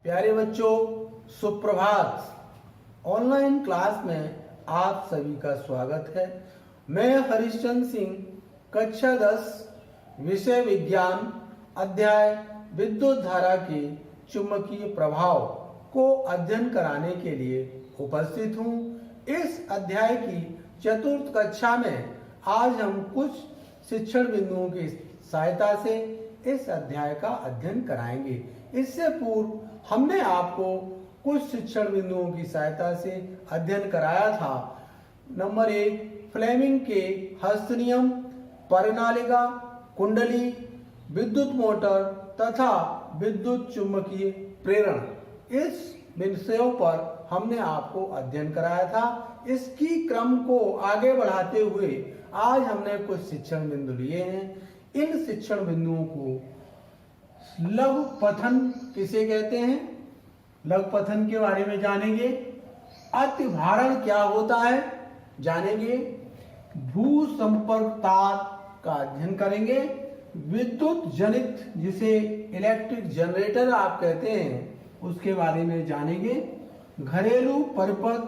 प्यारे बच्चों, सुप्रभात। ऑनलाइन क्लास में आप सभी का स्वागत है। मैं हरिश्चंद्र सिंह, कक्षा 10, विषय विज्ञान, अध्याय विद्युत धारा के चुंबकीय प्रभाव को अध्ययन कराने के लिए उपस्थित हूँ। इस अध्याय की चतुर्थ कक्षा में आज हम कुछ शिक्षण बिंदुओं की सहायता से इस अध्याय का अध्ययन कराएंगे। इससे पूर्व हमने आपको कुछ शिक्षण बिंदुओं की सहायता से अध्ययन कराया था। नंबर 1, फ्लेमिंग के हस्त नियम, परिनालिका, कुंडली, विद्युत मोटर तथा विद्युत चुंबकीय प्रेरण। इस विषयों पर हमने आपको अध्ययन कराया था। इसकी क्रम को आगे बढ़ाते हुए आज हमने कुछ शिक्षण बिंदु लिए हैं। इन शिक्षण बिंदुओं को लघु पठन किसे कहते हैं, लघु पठन के बारे में जानेंगे। अतिभारण क्या होता है जानेंगे। भू संपर्क तार का अध्ययन करेंगे। विद्युत जनित, जिसे इलेक्ट्रिक जनरेटर आप कहते हैं, उसके बारे में जानेंगे। घरेलू परिपथ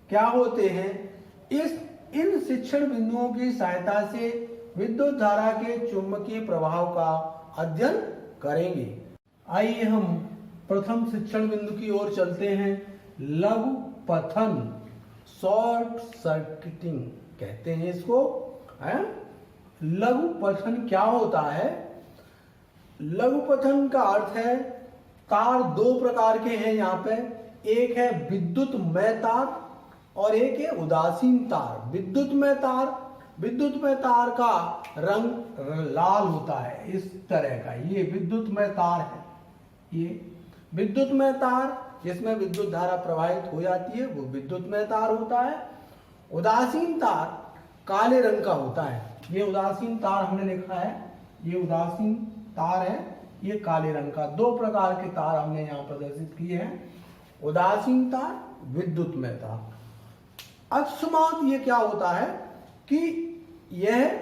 क्या होते हैं। इन शिक्षण बिंदुओं की सहायता से विद्युत धारा के चुंबकीय प्रभाव का अध्ययन करेंगे। आइए हम प्रथम शिक्षण बिंदु की ओर चलते हैं। लघु पठन, शॉर्ट सर्किटिंग कहते हैं इसको। लघु पठन क्या होता है। लघु पठन का अर्थ है, तार दो प्रकार के हैं यहाँ पे। एक है विद्युतमय तार और एक है उदासीन तार। विद्युतमय तार का रंग लाल होता है, इस तरह का। ये विद्युतमय तार है। ये विद्युतमय तार जिसमें विद्युत धारा प्रवाहित हो जाती है, वो विद्युतमय तार होता है। उदासीन तार काले रंग का होता है। ये उदासीन तार हमने लिखा है, ये उदासीन तार है, ये काले रंग का। दो प्रकार के तार हमने यहाँ प्रदर्शित किए हैं, उदासीन तार, विद्युतमय तार। अकस्मात ये क्या होता है कि यह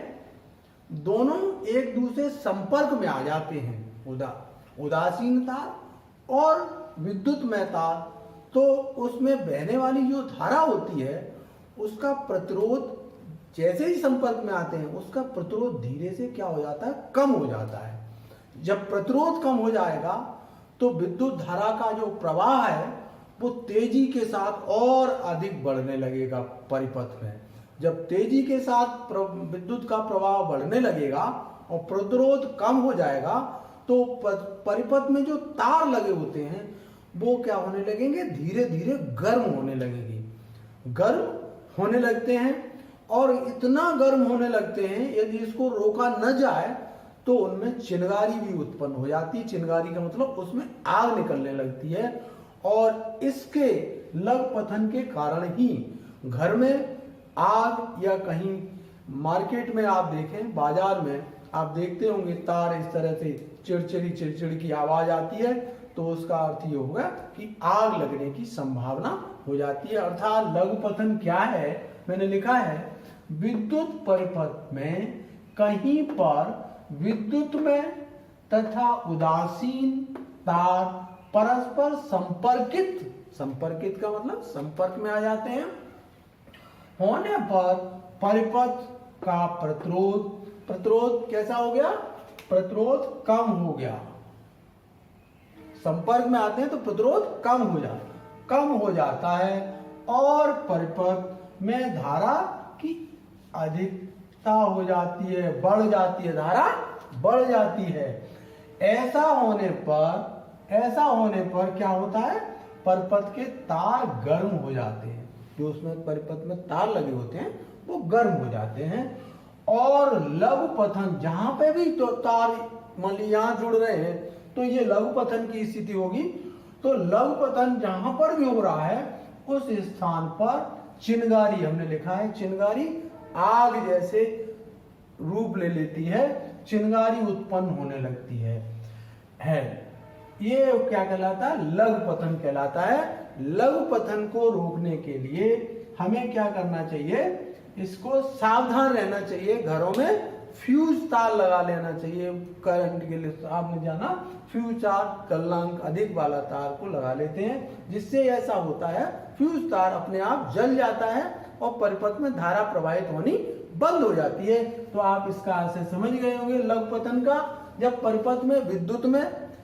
दोनों एक दूसरे संपर्क में आ जाते हैं। उदासीन तार और विद्युतमय तार, तो उसमें बहने वाली जो धारा होती है उसका प्रतिरोध जैसे ही संपर्क में आते हैं, उसका प्रतिरोध धीरे से क्या हो जाता है, कम हो जाता है। जब प्रतिरोध कम हो जाएगा तो विद्युत धारा का जो प्रवाह है वो तेजी के साथ और अधिक बढ़ने लगेगा परिपथ में। जब तेजी के साथ विद्युत का प्रवाह बढ़ने लगेगा और प्रतिरोध कम हो जाएगा तो परिपथ में जो तार लगे होते हैं वो क्या होने लगेंगे, धीरे धीरे गर्म होने लगेंगे। गर्म होने लगते हैं और इतना गर्म होने लगते हैं, यदि इसको रोका न जाए तो उनमें चिनगारी भी उत्पन्न हो जाती है। चिनगारी का मतलब उसमें आग निकलने लगती है। और इसके लघु पठन के कारण ही घर में आग, या कहीं मार्केट में आप देखें, बाजार में आप देखते होंगे तार इस तरह से चिड़चिड़ी की आवाज आती है, तो उसका अर्थ ये होगा कि आग लगने की संभावना हो जाती है। अर्थात लघु पठन क्या है, मैंने लिखा है, विद्युत परिपथ में कहीं पर विद्युत में तथा उदासीन तार परस्पर संपर्कित का मतलब संपर्क में आ जाते हैं होने पर परिपथ का प्रतिरोध कैसा हो गया, प्रतिरोध कम हो गया। संपर्क में आते हैं तो प्रतिरोध कम हो जाता है और परिपथ में धारा की अधिकता हो जाती है, बढ़ जाती है, धारा बढ़ जाती है। ऐसा होने पर क्या होता है, परिपथ के तार गर्म हो जाते हैं। जो उसमें परिपथ में तार लगे होते हैं वो गर्म हो जाते हैं। और लघु पठन, जहां पे भी तो तार मान ली यहां जुड़ रहे हैं तो ये लघु पठन की स्थिति होगी। तो लघु पठन जहां पर भी हो रहा है उस स्थान पर चिनगारी, हमने लिखा है, चिनगारी आग जैसे रूप ले लेती है, चिनगारी उत्पन्न होने लगती है। ये क्या कहलाता है, लघु पठन कहलाता है। लघु पठन को रोकने के लिए हमें क्या करना चाहिए, इसको सावधान रहना चाहिए। घरों में फ्यूज तार लगा लेना चाहिए करंट के लिए। तो आपने जाना फ्यूज तार गलनांक अधिक वाला तार को लगा लेते हैं, जिससे ऐसा होता है फ्यूज तार अपने आप जल जाता है और परिपथ में धारा प्रवाहित होनी बंद हो जाती है। तो आप इसका आशय समझ गए होंगे लघु पतन का। जब परिपथ में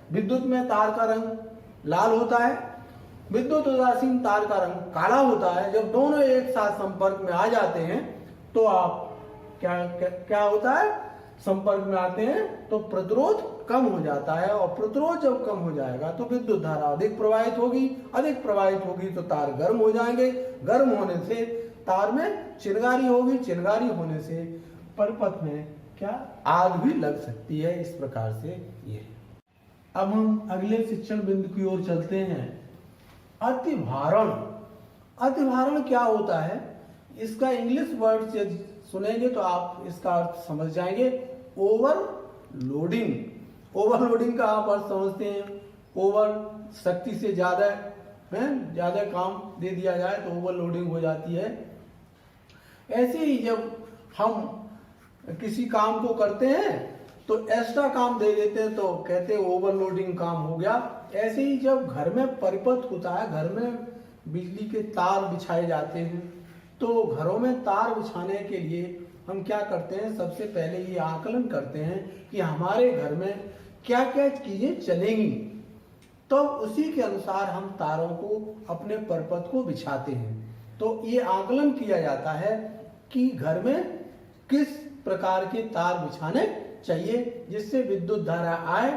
विद्युत में तार का रंग लाल होता है, विद्युत उदासीन तार का रंग काला होता है। जब दोनों एक साथ संपर्क में आ जाते हैं तो आप क्या होता है, संपर्क में आते हैं तो प्रतिरोध कम हो जाता है, और प्रतिरोध जब कम हो जाएगा तो विद्युत धारा अधिक प्रवाहित होगी तो तार गर्म हो जाएंगे। गर्म होने से तार में चिनगारी होगी, चिनगारी होने से परिपथ में क्या आग भी लग सकती है। इस प्रकार से ये। अब हम अगले शिक्षण बिंदु की ओर चलते हैं। अतिभारण। अतिभारण क्या होता है, इसका इंग्लिश वर्ड से सुनेंगे तो आप इसका अर्थ समझ जाएंगे। ओवरलोडिंग। ओवरलोडिंग का आप अर्थ समझते हैं, ओवर शक्ति से ज्यादा काम दे दिया जाए तो ओवरलोडिंग हो जाती है। ऐसे ही जब हम किसी काम को करते हैं तो एक्स्ट्रा काम दे देते हैं तो कहते हैं ओवरलोडिंग काम हो गया। ऐसे ही जब घर में परिपथ होता है, घर में बिजली के तार बिछाए जाते हैं, तो घरों में तार बिछाने के लिए हम क्या करते हैं, सबसे पहले ये आकलन करते हैं कि हमारे घर में क्या क्या चीजें चलेंगी, तो उसी के अनुसार हम तारों को अपने परिपथ को बिछाते हैं। तो ये आकलन किया जाता है कि घर में किस प्रकार के तार बिछाने चाहिए जिससे विद्युत धारा आए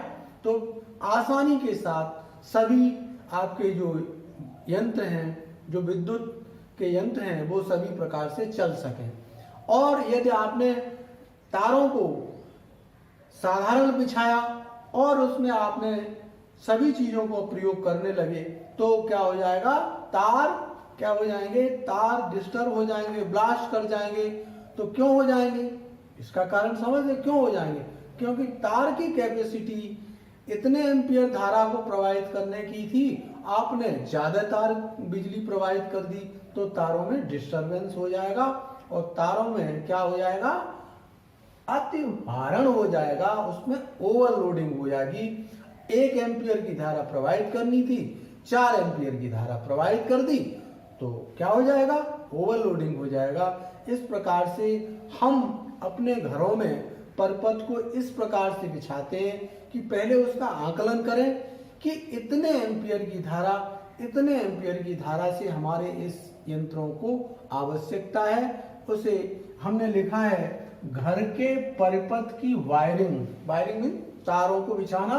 तो आसानी के साथ सभी आपके जो यंत्र हैं, जो विद्युत के यंत्र हैं, वो सभी प्रकार से चल सकें। और यदि आपने तारों को साधारण बिछाया और उसमें आपने सभी चीजों को प्रयोग करने लगे तो क्या हो जाएगा, तार डिस्टर्ब हो जाएंगे, ब्लास्ट कर जाएंगे। तो क्यों हो जाएंगे, इसका कारण समझे क्यों हो जाएंगे, क्योंकि तार की कैपेसिटी इतने एम्पियर धारा को प्रवाहित करने की थी, आपने ज्यादा तार बिजली प्रवाहित कर दी तो तारों में डिस्टरबेंस हो जाएगा और तारों में क्या हो जाएगा, अतिभारण हो जाएगा, उसमें ओवरलोडिंग हो जाएगी। 1 एम्पियर की धारा प्रवाहित करनी थी, 4 एम्पियर की धारा प्रवाहित कर दी तो क्या हो जाएगा, ओवरलोडिंग हो जाएगा। इस प्रकार से हम अपने घरों में परिपथ को इस प्रकार से बिछाते हैं कि पहले उसका आकलन करें कि इतने एम्पियर की धारा से हमारे इस यंत्रों को आवश्यकता है। उसे हमने लिखा है घर के परिपथ की वायरिंग में तारों को बिछाना।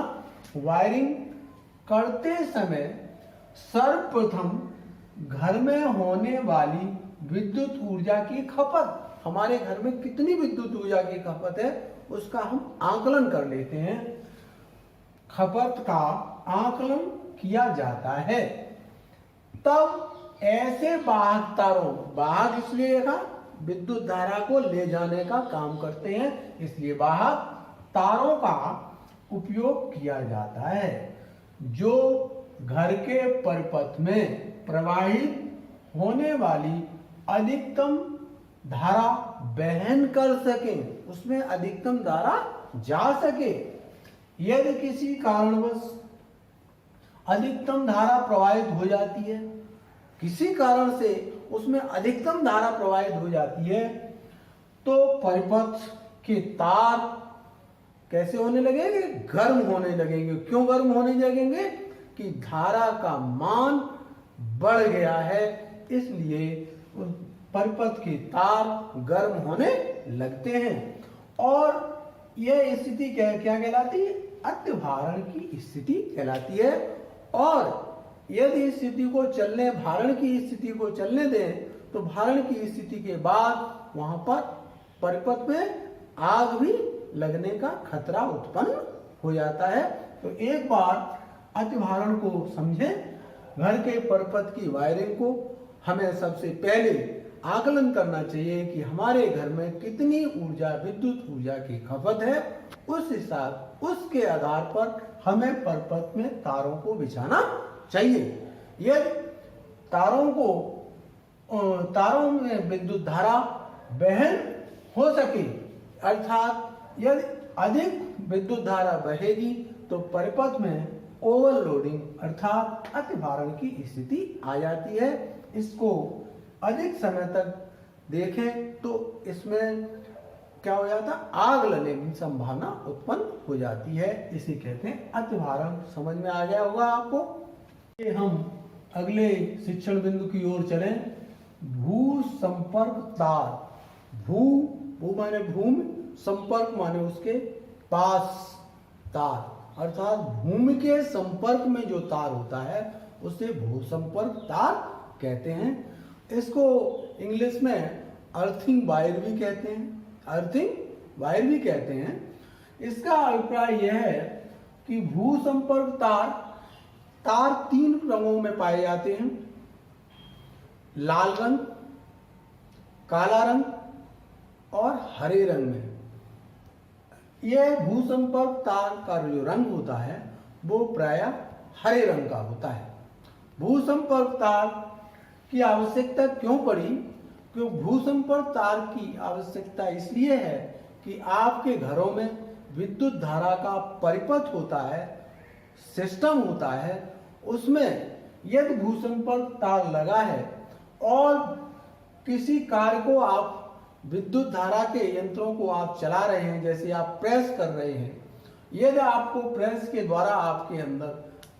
वायरिंग करते समय सर्वप्रथम घर में होने वाली विद्युत ऊर्जा की खपत, हमारे घर में कितनी विद्युत ऊर्जा की खपत है उसका हम आकलन कर लेते हैं। खपत का आकलन किया जाता है, तब ऐसे वाहक तारों, वाहक इसलिए लिखा विद्युत धारा को ले जाने का काम करते हैं, इसलिए वाहक तारों का उपयोग किया जाता है जो घर के परिपथ में प्रवाहित होने वाली अधिकतम धारा वहन कर सके, उसमें अधिकतम धारा जा सके। यदि किसी कारणवश अधिकतम धारा प्रवाहित हो जाती है, किसी कारण से उसमें अधिकतम धारा प्रवाहित हो जाती है तो परिपथ के तार कैसे होने लगेंगे, गर्म होने लगेंगे। क्यों गर्म होने लगेंगे, कि धारा का मान बढ़ गया है, इसलिए परिपथ के तार गर्म होने लगते हैं। और यह स्थिति क्या कहलाती है, अतिभारण की स्थिति कहलाती है। और यदि इस स्थिति को भारण की स्थिति को चलने दें तो भारण की स्थिति के बाद वहां पर परिपथ में आग भी लगने का खतरा उत्पन्न हो जाता है। तो एक बार अतिभारण को समझें। घर के परिपथ की वायरिंग को हमें सबसे पहले आकलन करना चाहिए कि हमारे घर में कितनी ऊर्जा, विद्युत ऊर्जा की खपत है, उसके आधार पर हमें परिपथ में तारों को बिछाना चाहिए। यदि तारों में विद्युत धारा वहन हो सके, अर्थात यदि अधिक विद्युत धारा बहेगी तो परिपथ में ओवरलोडिंग अर्थात अतिभारण की स्थिति आ जाती है। इसको अधिक समय तक देखें तो इसमें क्या हो जाता है, आग लगने की संभावना उत्पन्न हो जाती है। इसे कहते हैं अतिभारण। समझ में आ गया होगा आपको। ये हम अगले शिक्षण बिंदु की ओर चलें। भू संपर्क तार। भू माने भूमि, संपर्क माने उसके पास तार, अर्थात भूमि के संपर्क में जो तार होता है उसे भू संपर्क तार कहते हैं। इसको इंग्लिश में अर्थिंग वायर भी कहते हैं, अर्थिंग वायर भी कहते हैं। इसका अभिप्राय यह है कि भू संपर्क तार 3 रंगों में पाए जाते हैं, लाल रंग, काला रंग और हरे रंग में। यह भू संपर्क तार का जो रंग होता है वो प्रायः हरे रंग का होता है। भू संपर्क तार की आवश्यकता क्यों पड़ी? क्योंकि भू संपर्क तार की आवश्यकता इसलिए है कि आपके घरों में विद्युत धारा का परिपथ होता है, सिस्टम होता है, उसमें यदि भू संपर्क तार लगा है और किसी कार्य को आप विद्युत धारा के यंत्रों को आप चला रहे हैं, जैसे आप प्रेस कर रहे हैं, यदि आपको प्रेस के द्वारा आपके अंदर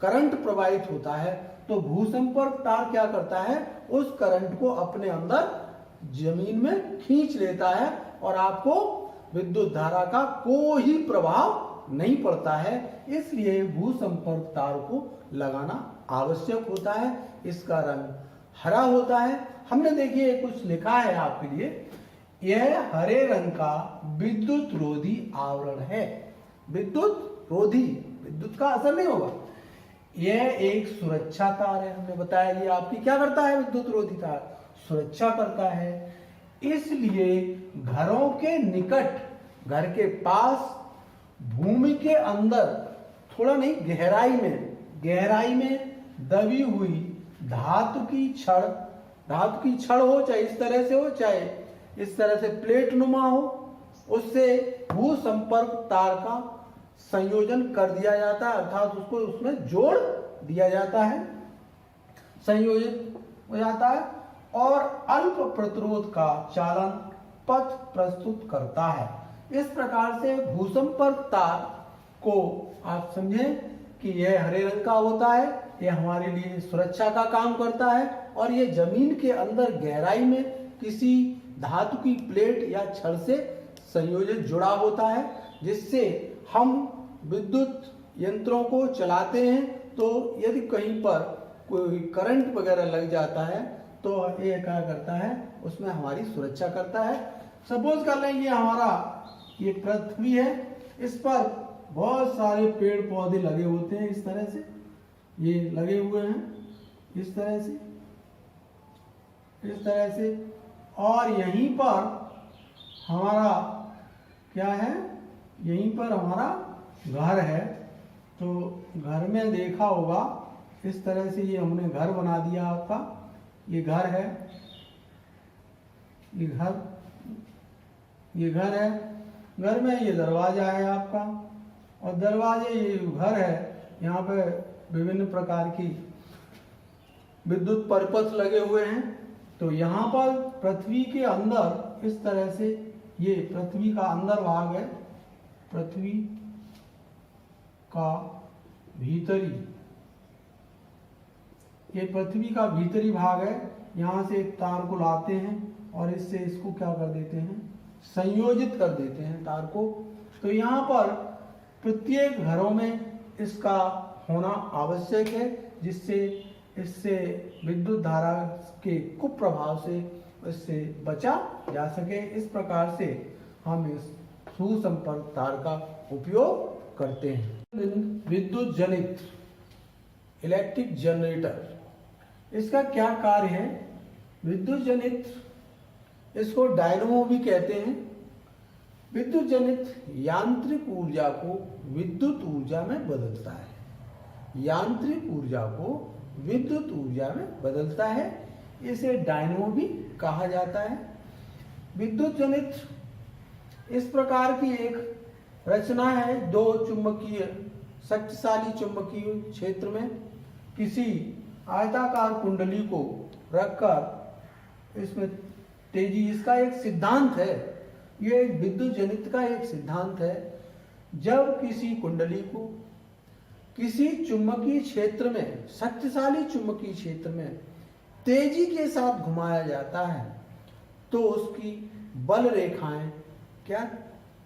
करंट प्रवाहित होता है तो भू संपर्क तार क्या करता है, उस करंट को अपने अंदर जमीन में खींच लेता है और आपको विद्युत धारा का कोई प्रभाव नहीं पड़ता है। इसलिए भू संपर्क तार को लगाना आवश्यक होता है। इसका रंग हरा होता है। हमने देखिए कुछ लिखा है आपके लिए, यह हरे रंग का विद्युत रोधी आवरण है। विद्युत रोधी, विद्युत का असर नहीं होगा। यह एक सुरक्षा तार है। हमने बताया ये आपकी क्या करता है, विद्युत रोधी तार सुरक्षा करता है। इसलिए घरों के निकट, घर के पास, भूमि के अंदर, थोड़ा नहीं गहराई में दबी हुई धातु की छड़ हो, चाहे इस तरह से हो चाहे इस तरह से प्लेट नुमा हो, उससे भू संपर्क तार का संयोजन कर दिया जाता है, अर्थात उसको उसमें जोड़ दिया जाता है, संयोजित हो जाता है और अल्प प्रतिरोध का चालन पथ प्रस्तुत करता है। इस प्रकार से भू संपर्क तार को आप समझें कि यह हरे रंग का होता है, यह हमारे लिए सुरक्षा का काम करता है और यह जमीन के अंदर गहराई में किसी धातु की प्लेट या छड़ से संयोजित जुड़ा होता है, जिससे हम विद्युत यंत्रों को चलाते हैं तो यदि कहीं पर कोई करंट वगैरह लग जाता है तो ये क्या करता है, उसमें हमारी सुरक्षा करता है। सपोज कर लें ये पृथ्वी है, इस पर बहुत सारे पेड़ पौधे लगे होते हैं, इस तरह से ये लगे हुए हैं, इस तरह से और यहीं पर हमारा क्या है, यहीं पर हमारा घर है। तो घर में देखा होगा इस तरह से ये हमने घर बना दिया आपका, ये घर है, ये घर है, घर में ये दरवाजा है आपका और दरवाजे, ये घर है, यहाँ पे विभिन्न प्रकार की विद्युत परिपथ लगे हुए हैं। तो यहाँ पर पृथ्वी के अंदर इस तरह से ये पृथ्वी का अंदर भाग है, पृथ्वी का भीतरी, ये पृथ्वी का भीतरी भाग है। यहाँ से एक तार को लाते हैं और इससे इसको क्या कर देते हैं, संयोजित कर देते हैं तार को। तो यहाँ पर प्रत्येक घरों में इसका होना आवश्यक है, जिससे इससे विद्युत धारा के कुप्रभाव से इससे बचा जा सके। इस प्रकार से हम इस सुसंपर्क तार का उपयोग करते हैं। विद्युत जनित इलेक्ट्रिक जनरेटर, इसका क्या कार्य है? विद्युत जनित, इसको डायनमो भी कहते हैं। विद्युत जनित यांत्रिक ऊर्जा को विद्युत ऊर्जा में बदलता है, यांत्रिक ऊर्जा को विद्युत ऊर्जा में बदलता है, इसे डायनमो भी कहा जाता है। विद्युत जनित इस प्रकार की एक रचना है दो चुंबकीय शक्तिशाली चुंबकीय क्षेत्र में किसी आयताकार कुंडली को रखकर इसमें तेजी, इसका एक सिद्धांत है, ये एक विद्युत जनित का एक सिद्धांत है। जब किसी कुंडली को किसी चुंबकीय क्षेत्र में, शक्तिशाली चुंबकीय क्षेत्र में तेजी के साथ घुमाया जाता है तो उसकी बल रेखाएं क्या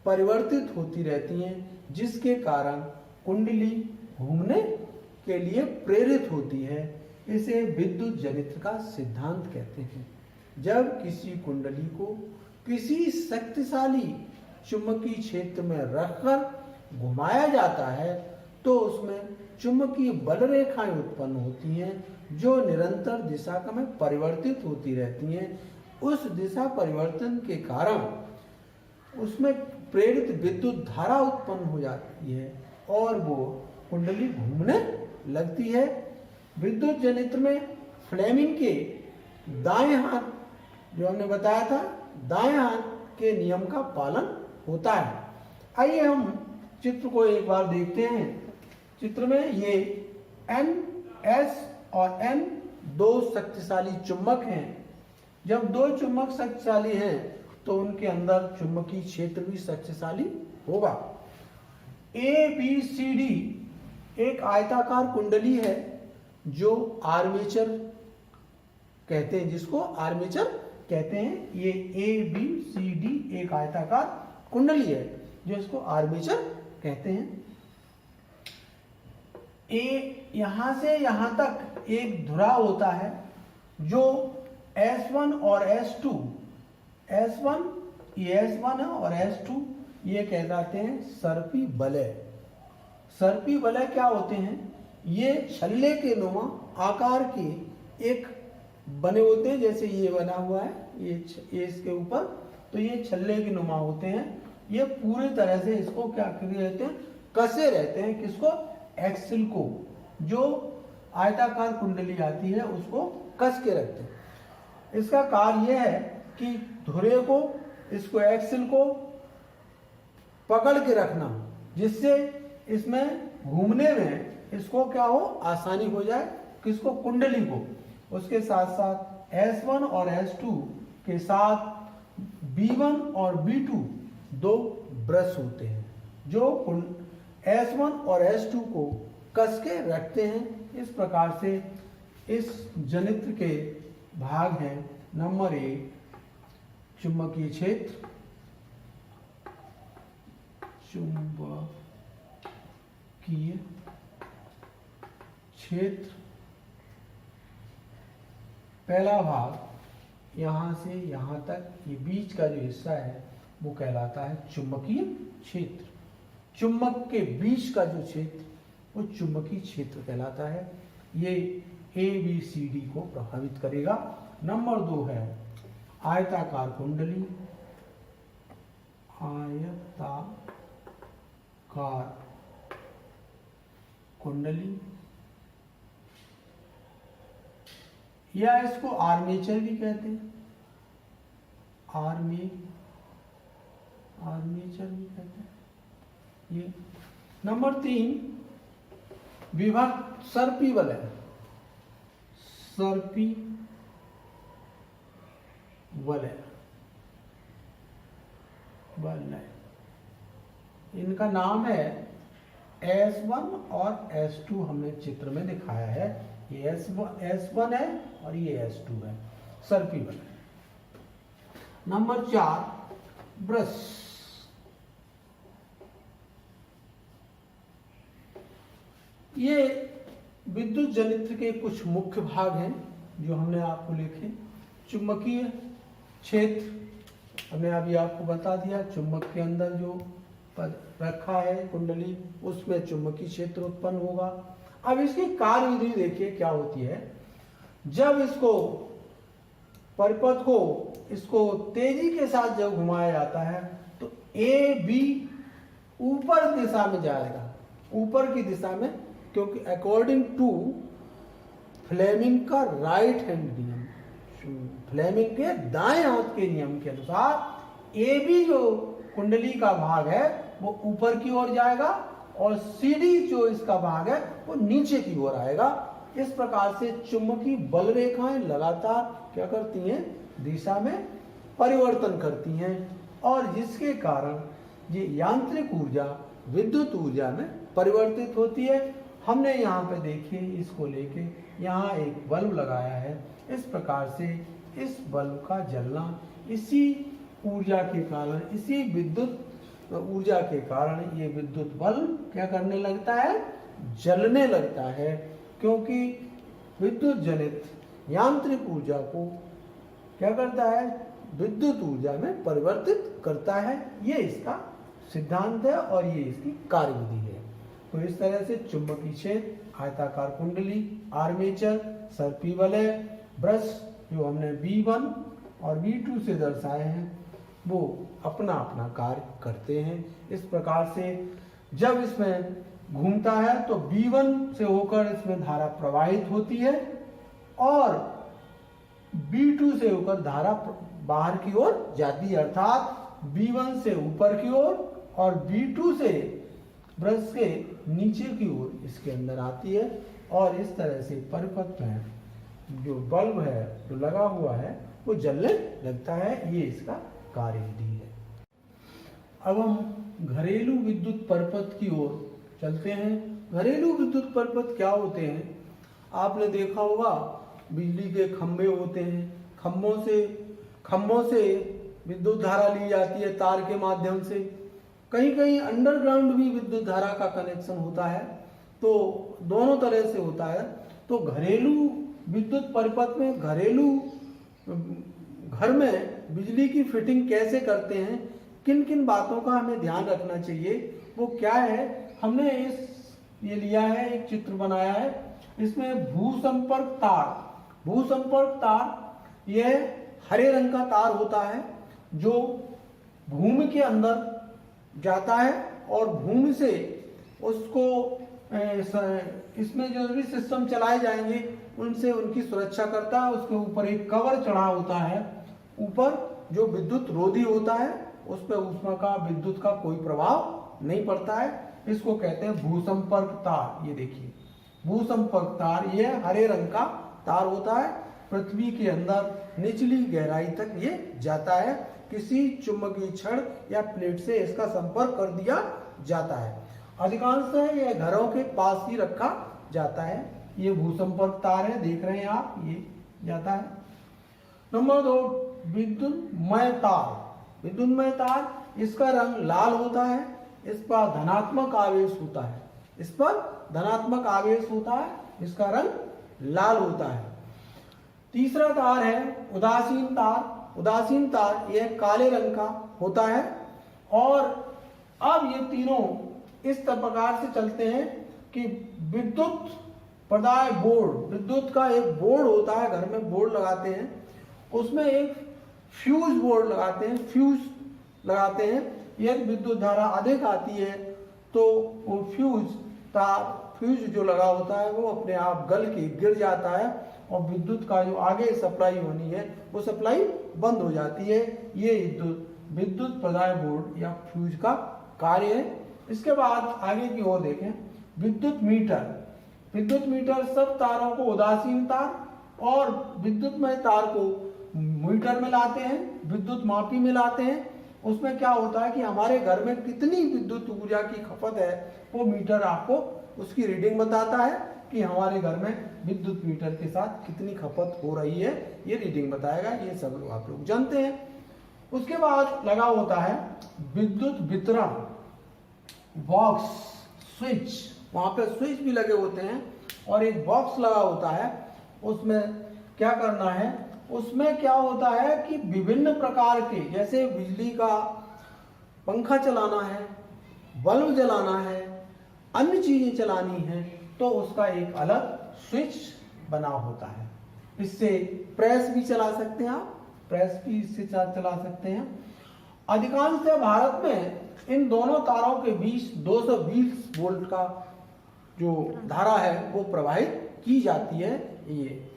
परिवर्तित होती रहती हैं, जिसके कारण कुंडली घूमने के लिए प्रेरित होती है। इसे विद्युत जनित्र का सिद्धांत कहते हैं। जब किसी कुंडली को किसी शक्तिशाली चुंबकीय क्षेत्र में रखकर घुमाया जाता है तो उसमें चुंबकीय बल रेखाएं उत्पन्न होती हैं जो निरंतर दिशा में परिवर्तित होती रहती हैं। उस दिशा परिवर्तन के कारण उसमें प्रेरित विद्युत धारा उत्पन्न हो जाती है और वो कुंडली घूमने लगती है। विद्युत जनित्र में फ्लेमिंग के दाएं हाथ, जो हमने बताया था, दाएं हाथ के नियम का पालन होता है। आइए हम चित्र को एक बार देखते हैं। चित्र में ये N, S और N दो शक्तिशाली चुंबक हैं। जब दो चुंबक शक्तिशाली हैं तो उनके अंदर चुंबकीय क्षेत्र भी शक्तिशाली होगा। ABCD एक आयताकार कुंडली है जो आर्मेचर कहते हैं, जिसको आर्मेचर कहते हैं। ये ABCD एक आयताकार कुंडली है जो इसको आर्मेचर कहते हैं। यहां से यहां तक एक धुरा होता है जो S1 और S2, S1 ये S1 है और S2 ये कहलाते हैं सर्पी वलय। सर्पी वलय क्या होते हैं? ये छल्ले के नुमा आकार के एक बने होते हैं, जैसे ये बना हुआ है ये इसके ऊपर, तो ये छल्ले के नुमा होते हैं। ये पूरी तरह से इसको क्या कर रहते हैं, कसे रहते हैं। किसको? एक्सिल को। जो आयताकार कुंडली आती है उसको कस के रखते हैं। इसका कार्य यह है कि धुरे को, इसको एक्सिल को पकड़ के रखना, जिससे इसमें घूमने में इसको क्या हो, आसानी हो जाए। किसको? कुंडली को। उसके साथ साथ S1 और S2 के साथ B1 और B2 दो ब्रश होते हैं जो S1 और S2 को कस के रखते हैं। इस प्रकार से इस जनित्र के भाग हैं। नंबर 1 चुंबकीय क्षेत्र, चुंबकीय क्षेत्र। पहला भाग यहां से यहां तक, ये बीच का जो हिस्सा है वो कहलाता है चुंबकीय क्षेत्र। चुंबक के बीच का जो क्षेत्र वो चुंबकीय क्षेत्र कहलाता है। ये ABCD को प्रभावित करेगा। नंबर 2 है आयताकार कुंडली। आयताकार कुंडली या इसको आर्मेचर भी कहते हैं। आर्मेचर भी कहते हैं ये। नंबर 3 विभक्त सर्पी वलय। सर्पी वलय, इनका नाम है S1 और S2। हमने चित्र में दिखाया है। ये S1 है और ये S2 है, सर्पी वलय। Number 4 brush. ये विद्युत जनित्र के कुछ मुख्य भाग हैं जो हमने आपको लिखे। चुंबकीय क्षेत्र हमने अभी आपको बता दिया। चुंबक के अंदर जो रखा है कुंडली, उसमें चुंबकीय क्षेत्र उत्पन्न होगा। अब इसकी कार्यविधि देखिए क्या होती है। जब इसको परिपथ को, इसको तेजी के साथ जब घुमाया जाता है तो AB ऊपर दिशा में जाएगा, ऊपर की दिशा में, क्योंकि अकॉर्डिंग टू फ्लेमिंग का राइट हैंड नियम, फ्लेमिंग के दाएं हाथ के नियम के अनुसार AB जो कुंडली का भाग है वो ऊपर की ओर जाएगा और CD जो इसका भाग है वो नीचे की ओर आएगा। इस प्रकार से चुंबकीय बल रेखाएं लगातार क्या करती हैं, दिशा में परिवर्तन करती हैं और जिसके कारण ये यांत्रिक ऊर्जा विद्युत ऊर्जा में परिवर्तित होती है। हमने यहाँ पे देखिए इसको लेके यहाँ एक बल्ब लगाया है। इस प्रकार से इस बल्ब का जलना इसी ऊर्जा के कारण, इसी विद्युत ऊर्जा के कारण ये विद्युत बल्ब क्या करने लगता है, जलने लगता है, क्योंकि विद्युत जनित यांत्रिक ऊर्जा को क्या करता है, विद्युत ऊर्जा में परिवर्तित करता है। ये इसका सिद्धांत है और ये इसकी कार्यविधि है। तो इस तरह से चुंबकीय क्षेत्र, आयताकार कुंडली, आर्मेचर, सर्पी वलय, ब्रश जो हमने V1 और V2 से दर्शाए हैं वो अपना अपना कार्य करते हैं। इस प्रकार से जब इसमें घूमता है तो B1 से होकर इसमें धारा प्रवाहित होती है और B2 से होकर धारा बाहर की ओर जाती है, अर्थात B1 से ऊपर की ओर और B2 से ब्रश के नीचे की ओर इसके अंदर आती है और इस तरह से परिपथ में जो बल्ब है जो लगा हुआ है वो जलने लगता है। ये इसका कार्यविधि है। अब हम घरेलू विद्युत परिपथ की ओर चलते हैं। घरेलू विद्युत परिपथ क्या होते हैं? आपने देखा होगा बिजली के खंभे होते हैं, खंभों से विद्युत धारा ली जाती है तार के माध्यम से। कहीं कहीं अंडरग्राउंड भी विद्युत धारा का कनेक्शन होता है, तो दोनों तरह से होता है। तो घरेलू विद्युत परिपथ में, घरेलू घर में बिजली की फिटिंग कैसे करते हैं, किन किन बातों का हमें ध्यान रखना चाहिए, वो क्या है, हमने ये लिया है, एक चित्र बनाया है। इसमें भूसंपर्क तार, यह हरे रंग का तार होता है जो भूमि के अंदर जाता है और भूमि से उसको इसमें जो भी सिस्टम चलाए जाएंगे उनसे उनकी सुरक्षा करता है। उसके ऊपर एक कवर चढ़ा होता है, ऊपर जो विद्युत रोधी होता है, उस पर ऊष्मा का, विद्युत का कोई प्रभाव नहीं पड़ता है। इसको कहते हैं भूसंपर्क तार। ये देखिए भूसंपर्क तार, ये हरे रंग का तार होता है, पृथ्वी के अंदर निचली गहराई तक ये जाता है। किसी चुंबकीय छड़ या प्लेट से इसका संपर्क कर दिया जाता है। अधिकांशतः यह घरों के पास ही रखा जाता है। ये भूसंपर्क तार है, देख रहे हैं आप, ये जाता है। नंबर 2, विद्युतमय तार। विद्युतमय तार, इसका रंग लाल होता है, इस पर धनात्मक आवेश होता है, इस पर धनात्मक आवेश होता है, इसका रंग लाल होता है। तीसरा तार है उदासीन तार। उदासीन तार यह काले रंग का होता है। और अब ये तीनों इस प्रकार से चलते हैं कि विद्युत प्रदाय बोर्ड, विद्युत का एक बोर्ड होता है, घर में बोर्ड लगाते हैं, उसमें एक फ्यूज बोर्ड लगाते हैं, फ्यूज लगाते हैं। यदि विद्युत धारा अधिक आती है तो वो फ्यूज जो लगा होता है वो अपने आप गल के गिर जाता है और विद्युत का जो आगे सप्लाई होनी है वो सप्लाई बंद हो जाती है। ये विद्युत प्रदाय बोर्ड या फ्यूज का कार्य है। इसके बाद आगे की ओर देखें, विद्युत मीटर। विद्युत मीटर सब तारों को, उदासीन तार और विद्युतमय तार को मीटर में लाते हैं, विद्युत मापी में लाते हैं। उसमें क्या होता है कि हमारे घर में कितनी विद्युत ऊर्जा की खपत है वो मीटर आपको उसकी रीडिंग बताता है कि हमारे घर में विद्युत मीटर के साथ कितनी खपत हो रही है, ये रीडिंग बताएगा। ये सब आप लोग जानते हैं। उसके बाद लगा होता है विद्युत वितरण बॉक्स, स्विच। वहां पे स्विच भी लगे होते हैं और एक बॉक्स लगा होता है। उसमें क्या करना है, उसमें क्या होता है कि विभिन्न प्रकार के, जैसे बिजली का पंखा चलाना है, बल्ब जलाना है, अन्य चीजें चलानी है, तो उसका एक अलग स्विच बना होता है। इससे प्रेस भी चला सकते हैं आप, प्रेस भी इससे चला सकते हैं। अधिकांशतः भारत में इन दोनों तारों के बीच 220 वोल्ट का जो धारा है वो प्रवाहित की जाती है। ये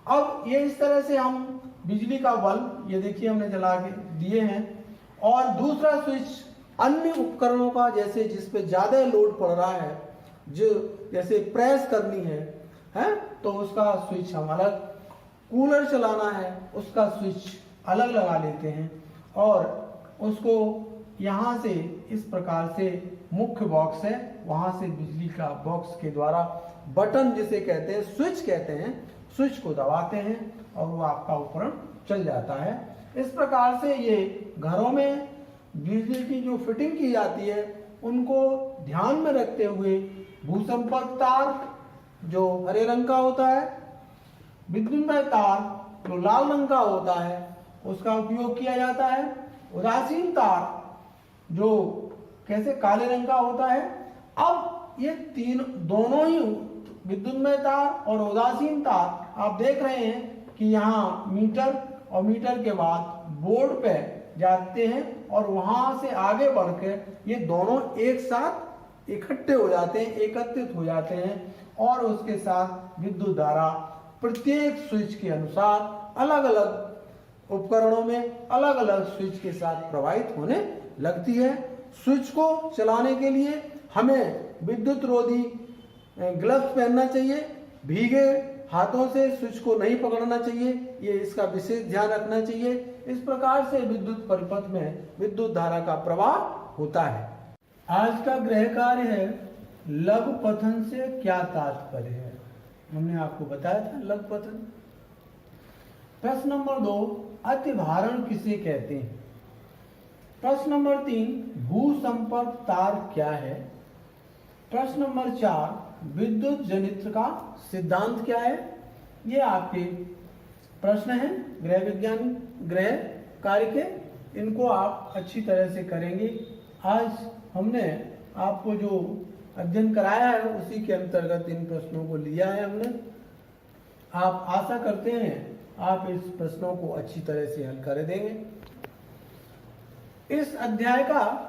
अब ये इस तरह से हम बिजली का बल्ब, ये देखिए हमने जला के दिए हैं। और दूसरा स्विच अन्य उपकरणों का, जैसे जिस पे ज्यादा लोड पड़ रहा है, जो जैसे प्रेस करनी है तो उसका स्विच हम अलग, कूलर चलाना है उसका स्विच अलग लगा लेते हैं और उसको यहाँ से इस प्रकार से मुख्य बॉक्स है, वहां से बिजली का बॉक्स के द्वारा बटन जिसे कहते हैं, स्विच कहते हैं, स्विच को दबाते हैं और वो आपका उपकरण चल जाता है। इस प्रकार से ये घरों में बिजली की जो फिटिंग की जाती है उनको ध्यान में रखते हुए भूसंपर्क तार जो हरे रंग का होता है, विद्युतमय तार जो लाल रंग का होता है उसका उपयोग किया जाता है, उदासीन तार जो कैसे काले रंग का होता है। अब ये दोनों ही विद्युतमय तार और उदासीन तार आप देख रहे हैं कि यहाँ मीटर और मीटर के बाद बोर्ड पे जाते हैं और वहां से आगे बढ़कर ये दोनों एक साथ इकट्ठे हो जाते हैं, एकत्रित हो जाते हैं और उसके साथ विद्युत धारा प्रत्येक स्विच के अनुसार अलग अलग उपकरणों में अलग अलग स्विच के साथ प्रवाहित होने लगती है। स्विच को चलाने के लिए हमें विद्युत रोधी ग्लव्स पहनना चाहिए, भीगे हाथों से स्विच को नहीं पकड़ना चाहिए, ये इसका विशेष ध्यान रखना चाहिए। इस प्रकार से विद्युत परिपथ में विद्युत धारा का प्रवाह होता है। आज का गृह कार्य है लघु पठन से क्या तात्पर्य है। हमने आपको बताया था लघु पठन। प्रश्न नंबर 2, अतिभारण किसे कहते हैं। प्रश्न नंबर 3, भू संपर्क तार क्या है। प्रश्न नंबर 4, विद्युत जनित्र का सिद्धांत क्या है। ये आपके प्रश्न हैं गृह विज्ञान गृह कार्य के, इनको आप अच्छी तरह से करेंगे। आज हमने आपको जो अध्ययन कराया है उसी के अंतर्गत इन प्रश्नों को लिया है हमने। आप आशा करते हैं आप इस प्रश्नों को अच्छी तरह से हल कर देंगे। इस अध्याय का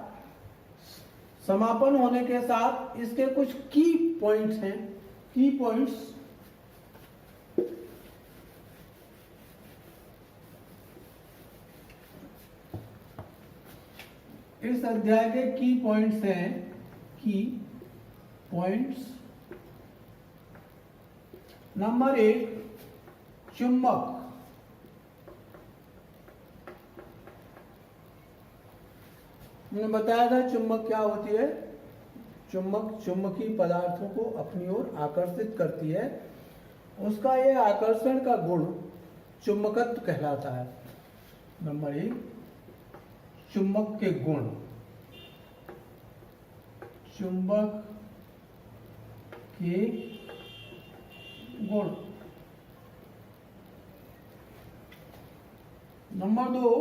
समापन होने के साथ इसके कुछ की पॉइंट्स हैं। की पॉइंट्स इस अध्याय के की पॉइंट्स हैं। की पॉइंट्स नंबर 1, चुंबक। मैंने बताया था चुंबक क्या होती है। चुंबक चुंबकीय पदार्थों को अपनी ओर आकर्षित करती है, उसका यह आकर्षण का गुण चुंबकत्व कहलाता है। नंबर 1, चुंबक के गुण। चुंबक के गुण। नंबर 2,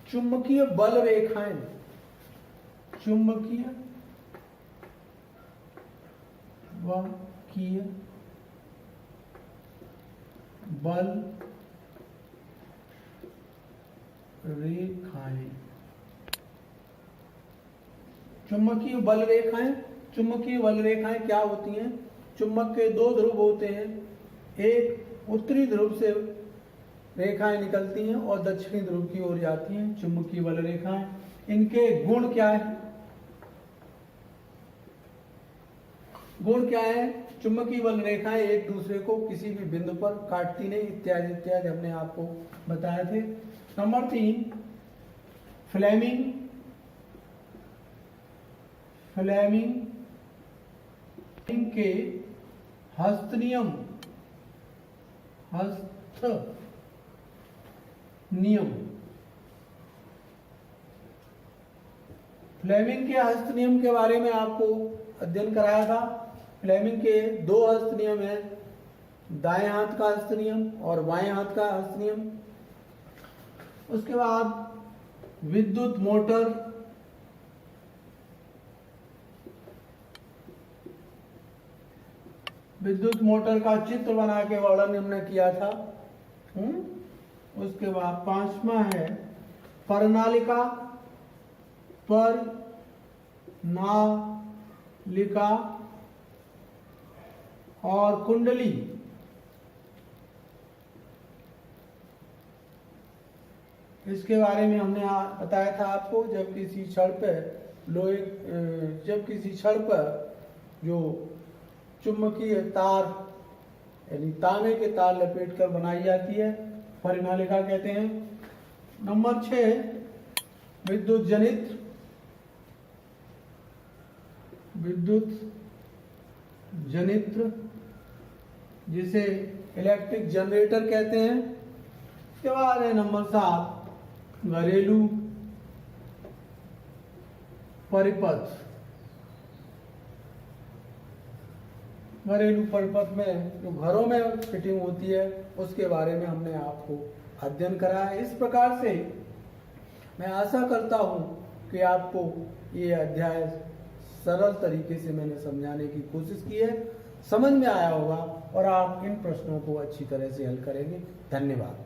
चुंबकीय बल रेखाएं। चुंबकीय बल रेखाएं। चुंबकीय बल रेखाएं। चुंबकीय बल रेखाएं क्या होती हैं। चुंबक के 2 ध्रुव होते हैं, एक उत्तरी ध्रुव से रेखाएं निकलती हैं और दक्षिणी ध्रुव की ओर जाती हैं चुंबकीय बल रेखाएं। इनके गुण क्या है। गुण क्या है। चुंबकीय बल रेखाएं एक दूसरे को किसी भी बिंदु पर काटती नहीं, इत्यादि इत्यादि हमने आपको बताए थे। नंबर 3, फ्लेमिंग के हस्त नियम। फ्लेमिंग के हस्त नियम के बारे में आपको अध्ययन कराया था। फ्लेमिंग के 2 हस्त नियम हैं, दाएं हाथ का हस्त नियम और बाएं हाथ का हस्त नियम। उसके बाद विद्युत मोटर। विद्युत मोटर का चित्र बना के वर्णन हमने किया था। उसके बाद 5वां है प्रणालिका। और कुंडली। इसके बारे में हमने बताया था आपको, जब किसी छड़ पर जो चुंबकीय तार यानी तांबे के तार लपेट कर बनाई जाती है, परिनालिका कहते हैं। नंबर 6, विद्युत जनित्र जिसे इलेक्ट्रिक जनरेटर कहते हैं। इसके बाद है नंबर 7, घरेलू परिपथ। घरेलू परिपथ में जो घरों में फिटिंग होती है उसके बारे में हमने आपको अध्ययन करा है। इस प्रकार से मैं आशा करता हूं कि आपको ये अध्याय सरल तरीके से मैंने समझाने की कोशिश की है, समझ में आया होगा और आप इन प्रश्नों को अच्छी तरह से हल करेंगे। धन्यवाद।